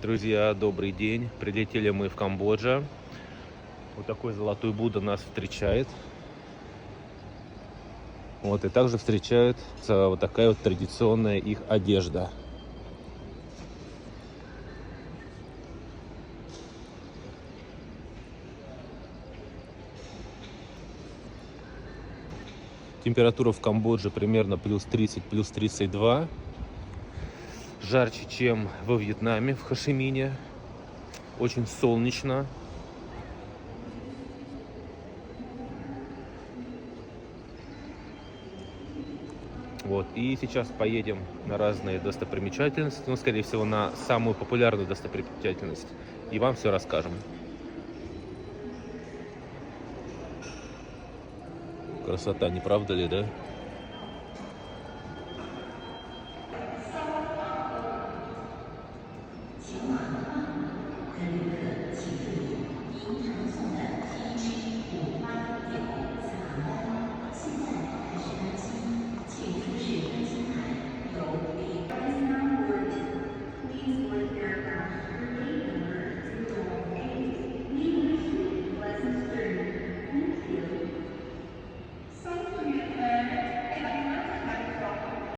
Друзья, добрый день. Прилетели мы в Камбоджу. Вот такой золотой Будда нас встречает. Вот, и также встречает вот такая вот традиционная их одежда. Температура в Камбодже примерно плюс 30, плюс 32. Жарче, чем во Вьетнаме, в Хошимине. Очень солнечно. Вот, и сейчас поедем на разные достопримечательности, ну, скорее всего, на самую популярную достопримечательность, и вам все расскажем. Красота, не правда ли, да?